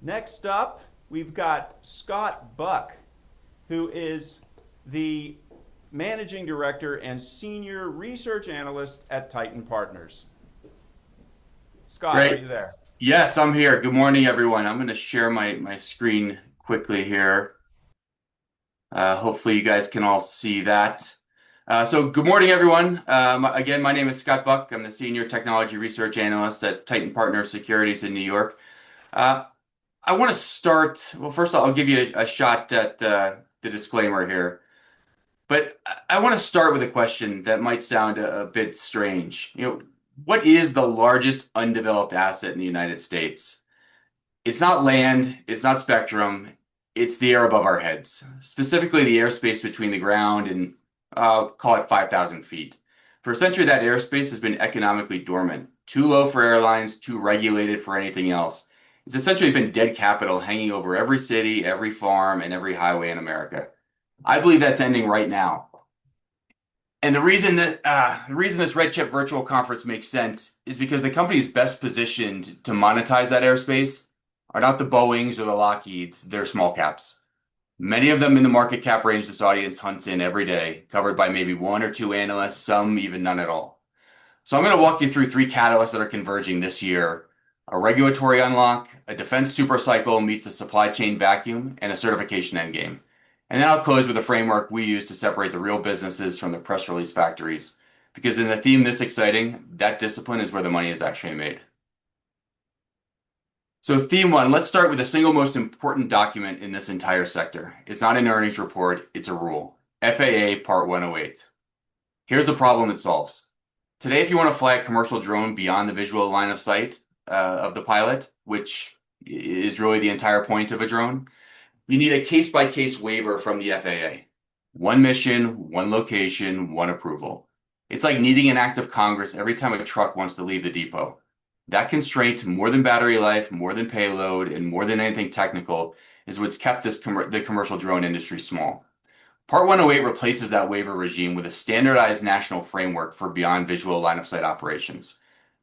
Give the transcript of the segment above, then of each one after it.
Next up, we've got Scott Buck, who is the Managing Director and Senior Research Analyst at Titan Partners. Scott, are Great. you there? Yes, I'm here. Good morning, everyone. I'm going to share my screen quickly here. Hopefully, you guys can all see that. So, good morning, everyone. Again, my name is Scott Buck. I'm the Senior Technology Research Analyst at Titan Partners Securities in New York. Uh, I want to start. Well, first, I'll give you a shot at the disclaimer here. But I want to start with a question that might sound a bit strange. What is the largest undeveloped asset in the United States? It's not land, it's not spectrum, it's the air above our heads, specifically the airspace between the ground and call it 5,000 feet. For a century, that airspace has been economically dormant, too low for airlines, too regulated for anything else. It's essentially been dead capital hanging over every city, every farm, and every highway in America. I believe that's ending right now. And the reason this RedChip virtual conference makes sense is because the companies best positioned to monetize that airspace are not the Boeings or the Lockheeds, they're small caps. Many of them in the market cap range this audience hunts in every day, covered by maybe one or two analysts, some even none at all. So I'm going to walk you through three catalysts that are converging this year: a regulatory unlock, a defense supercycle meets a supply chain vacuum, and a certification endgame. And then I'll close with a framework we use to separate the real businesses from the press release factories. Because in a theme this exciting, that discipline is where the money is actually made. So theme one, let's start with the single most important document in this entire sector. It's not an earnings report, it's a rule. FAA Part 108. Here's the problem it solves. Today, if you want to fly a commercial drone beyond the visual line of sight of the pilot, which is really the entire point of a drone, you need a case-by-case waiver from the FAA. One mission, one location, one approval. It's like needing an act of Congress every time a truck wants to leave the depot. That constraint, more than battery life, more than payload, and more than anything technical, is what's kept the commercial drone industry small. Part 108 replaces that waiver regime with a standardized national framework for beyond visual line of sight operations.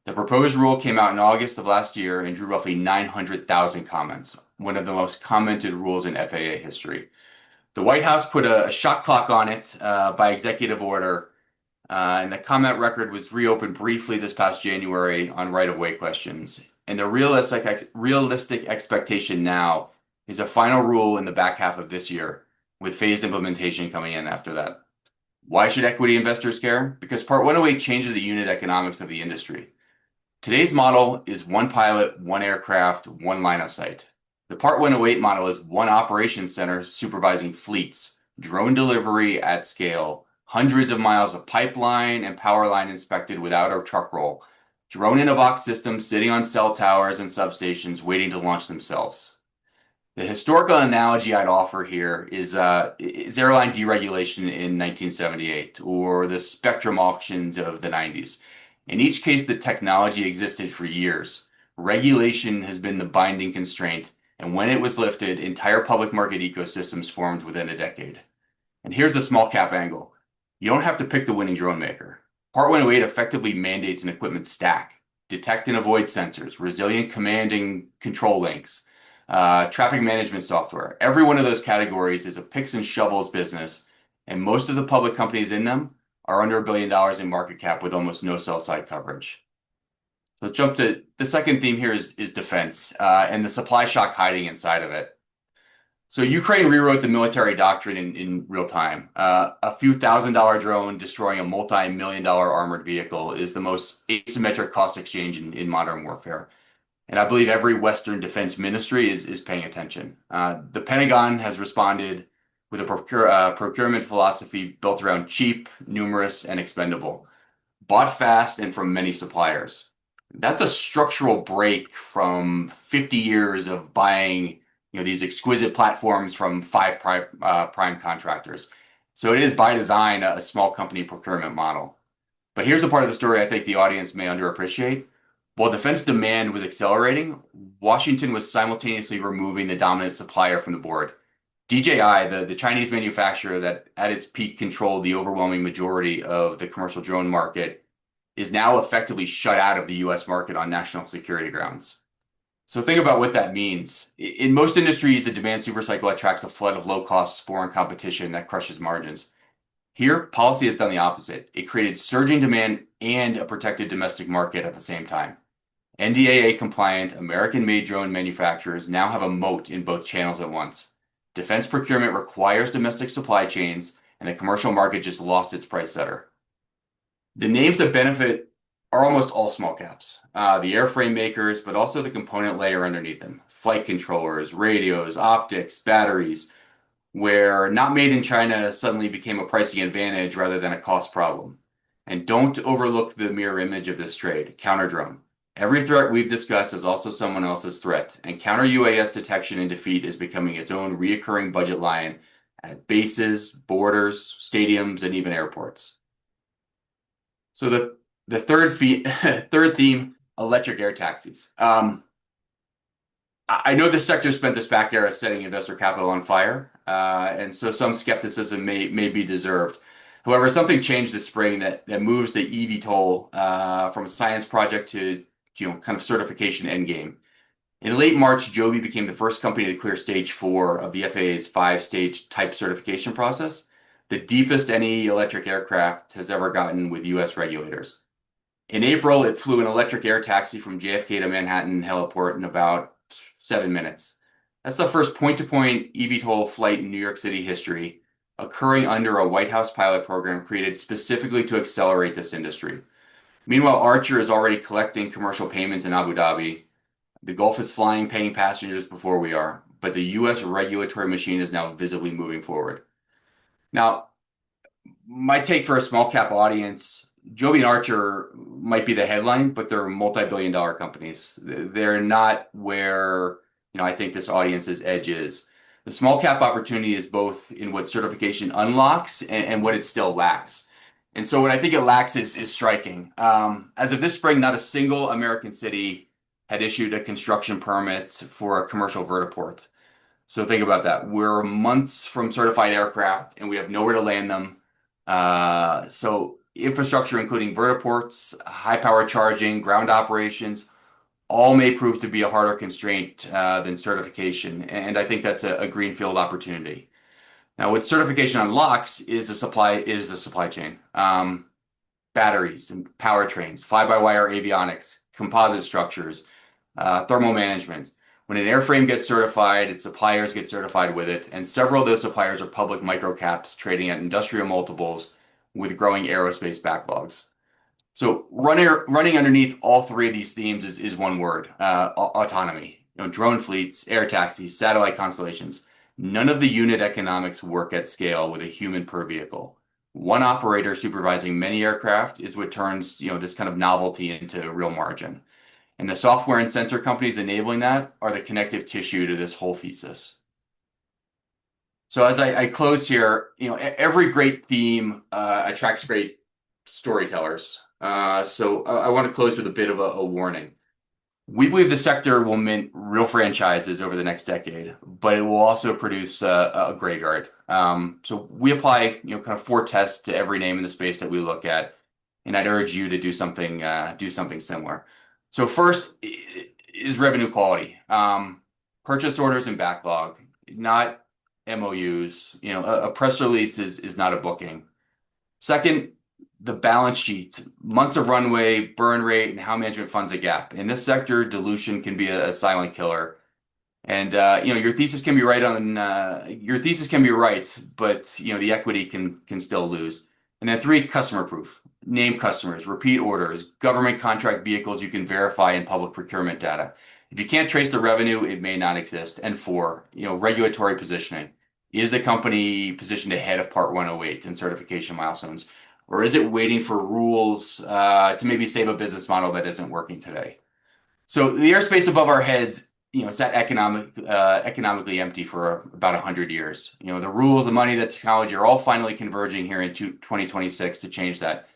The proposed rule came out in August of last year and drew roughly 900,000 comments, one of the most commented rules in FAA history. The White House put a shot clock on it by executive order, and the comment record was reopened briefly this past January on right-of-way questions. And the realistic expectation now is a final rule in the back half of this year, with phased implementation coming in after that. Why should equity investors care? Because Part 108 changes the unit economics of the industry. Today's model is one pilot, one aircraft, one line of sight. The Part 108 model is one operations center supervising fleets, drone delivery at scale, hundreds of miles of pipeline and power line inspected without a truck roll, drone in a box systems sitting on cell towers and substations waiting to launch themselves. The historical analogy I'd offer here is airline deregulation in 1978 or the spectrum auctions of the 90s. In each case, the technology existed for years. Regulation has been the binding constraint, and when it was lifted, entire public market ecosystems formed within a decade. And here's the small cap angle. You don't have to pick the winning drone maker. Part 108 effectively mandates an equipment stack, detect and avoid sensors, resilient command and control links, traffic management software. Every one of those categories is a picks and shovels business, and most of the public companies in them are under $1 billion in market cap with almost no sell side coverage. So jump to the second theme here is defense and the supply shock hiding inside of it. So Ukraine rewrote the military doctrine in real time. A few $1,000 drone destroying a multi-million-dollar armored vehicle is the most asymmetric cost exchange in modern warfare. And I believe every Western defense ministry is paying attention. The Pentagon has responded with a procurement philosophy built around cheap, numerous, and expendable, bought fast and from many suppliers. That's a structural break from 50 years of buying, these exquisite platforms from five prime contractors. So it is by design a small company procurement model. But here's the part of the story I think the audience may underappreciate. While defense demand was accelerating, Washington was simultaneously removing the dominant supplier from the board. DJI, the Chinese manufacturer that at its peak controlled the overwhelming majority of the commercial drone market, is now effectively shut out of the US market on national security grounds. So think about what that means. In most industries, a demand supercycle attracts a flood of low-cost foreign competition that crushes margins. Here, policy has done the opposite. It created surging demand and a protected domestic market at the same time. NDAA-compliant, American-made drone manufacturers now have a moat in both channels at once. Defense procurement requires domestic supply chains, and the commercial market just lost its price setter. The names that benefit are almost all small caps. The airframe makers, but also the component layer underneath them. Flight controllers, radios, optics, batteries, where not made in China suddenly became a pricing advantage rather than a cost problem. And don't overlook the mirror image of this trade, counter drone. Every threat we've discussed is also someone else's threat, and counter UAS detection and defeat is becoming its own reoccurring budget line at bases, borders, stadiums, and even airports. So the third theme, electric air taxis. I know this sector spent this back era setting investor capital on fire, and so some skepticism may be deserved. However, something changed this spring that moves the eVTOL from a science project to kind of certification endgame. In late March, Joby became the first company to clear stage 4 of the FAA's 5-stage type certification process, the deepest any electric aircraft has ever gotten with U.S. regulators. In April, it flew an electric air taxi from JFK to Manhattan Heliport in about 7 minutes. That's the first point-to-point eVTOL flight in New York City history, occurring under a White House pilot program created specifically to accelerate this industry. Meanwhile, Archer is already collecting commercial payments in Abu Dhabi. The Gulf is flying, paying passengers before we are, but the U.S. regulatory machine is now visibly moving forward. Now, my take for a small cap audience, Joby and Archer might be the headline, but they're multi-billion-dollar companies. They're not where I think this audience's edge is. The small cap opportunity is both in what certification unlocks and what it still lacks. And so what I think it lacks is striking. As of this spring, not a single American city had issued a construction permit for a commercial vertiport. So think about that. We're months from certified aircraft and we have nowhere to land them. So infrastructure, including vertiports, high power charging, ground operations, all may prove to be a harder constraint than certification. And I think that's a greenfield opportunity. Now, what certification unlocks is the supply chain. Batteries and powertrains, fly-by-wire avionics, composite structures, thermal management. When an airframe gets certified, its suppliers get certified with it, and several of those suppliers are public microcaps trading at industrial multiples with growing aerospace backlogs. So running underneath all three of these themes is one word, autonomy. Drone fleets, air taxis, satellite constellations. None of the unit economics work at scale with a human per vehicle. One operator supervising many aircraft is what turns this kind of novelty into real margin. And the software and sensor companies enabling that are the connective tissue to this whole thesis. So as I close here, every great theme attracts great storytellers. So I want to close with a bit of a warning. We believe the sector will mint real franchises over the next decade, but it will also produce a graveyard. So we apply kind of 4 tests to every name in the space that we look at, and I'd urge you to do something similar. So first is revenue quality, purchase orders and backlog, not MOUs. A press release is not a booking. Second, the balance sheet, months of runway, burn rate, and how management funds a gap. In this sector, dilution can be a silent killer. And your thesis can be right but the equity can still lose. And then 3, customer proof, name customers, repeat orders, government contract vehicles you can verify in public procurement data. If you can't trace the revenue, it may not exist. And 4, regulatory positioning. Is the company positioned ahead of Part 108 and certification milestones? Or is it waiting for rules to maybe save a business model that isn't working today? So the airspace above our heads, sat economically empty for about 100 years. The rules, the money, the technology are all finally converging here in 2026 to change that.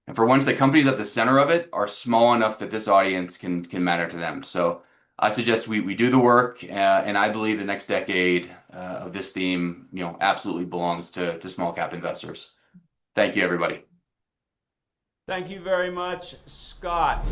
And for once, the companies at the center of it are small enough that this audience can matter to them. So I suggest we do the work, and I believe the next decade of this theme, absolutely belongs to small cap investors. Thank you, everybody. Thank you very much, Scott.